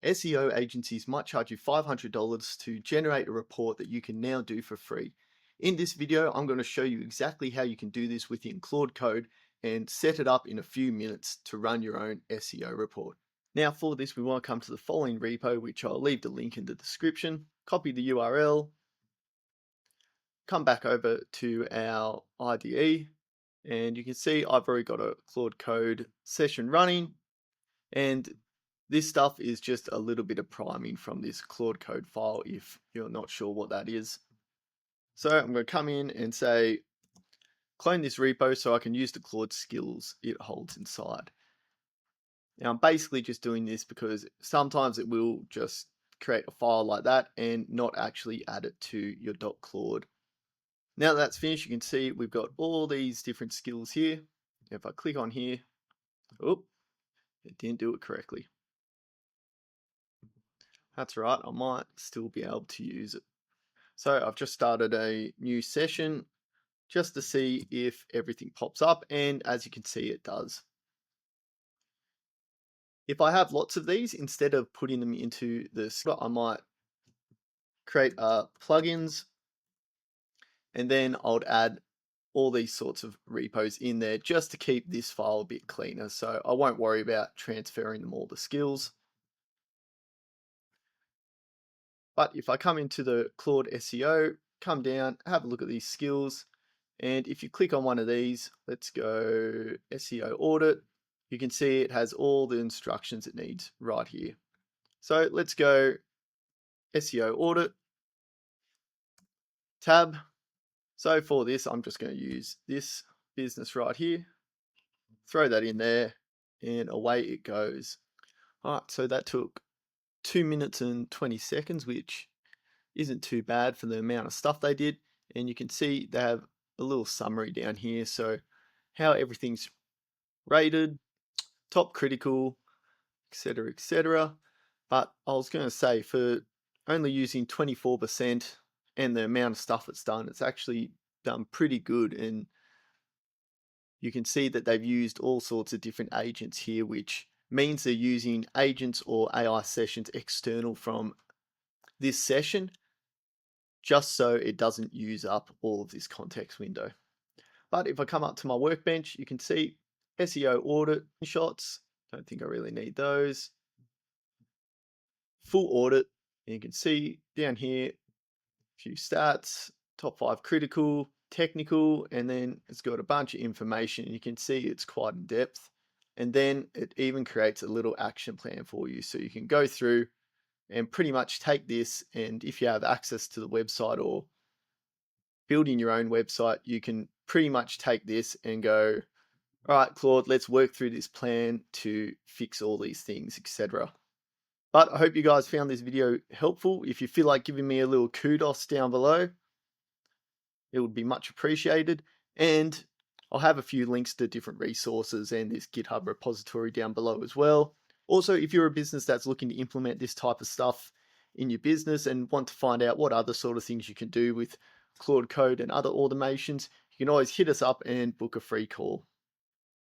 SEO agencies might charge you $500 to generate a report that you can now do for free. In this video, I'm going to show you exactly how you can do this within Claude Code and set it up in a few minutes to run your own SEO report. Now for this, we want to come to the following repo, which I'll leave the link in the description, copy the URL, come back over to our IDE, and you can see I've already got a Claude Code session running, and this stuff is just a little bit of priming from this Claude Code file if you're not sure what that is. So I'm going to come in and say, clone this repo so I can use the Claude skills it holds inside. Now I'm basically just doing this because sometimes it will just create a file like that and not actually add it to your .claude. Now that that's finished, you can see we've got all these different skills here. If I click on here, oh, it didn't do it correctly. That's right, I might still be able to use it. So I've just started a new session just to see if everything pops up, and as you can see, it does. If I have lots of these, instead of putting them into this, I might create plugins, and then I'll add all these sorts of repos in there just to keep this file a bit cleaner. So I won't worry about transferring them all the skills. But if I come into the Claude SEO, come down, have a look at these skills, and if you click on one of these, let's go SEO Audit, you can see it has all the instructions it needs right here. So let's go SEO Audit, tab. So for this, I'm just going to use this business right here, throw that in there, and away it goes. All right, so that took 2 minutes and 20 seconds, which isn't too bad for the amount of stuff they did. And you can see they have a little summary down here, so how everything's rated, top critical, etc, etc. But I was going to say, for only using 24% and the amount of stuff it's done, it's actually done pretty good. And you can see that they've used all sorts of different agents here, which means they're using agents or AI sessions external from this session, just so it doesn't use up all of this context window. But if I come up to my workbench, you can see SEO audit shots. Don't think I really need those. Full audit, and you can see down here a few stats, top 5 critical, technical, and then it's got a bunch of information. You can see it's quite in depth, and then it even creates a little action plan for you, so you can go through and pretty much take this, and if you have access to the website or building your own website, you can pretty much take this and go, all right, Claude, let's work through this plan to fix all these things, etc. But I hope you guys found this video helpful. If you feel like giving me a little kudos down below, it would be much appreciated. And I'll have a few links to different resources and this GitHub repository down below as well. Also, if you're a business that's looking to implement this type of stuff in your business and want to find out what other sort of things you can do with Claude Code and other automations, you can always hit us up and book a free call.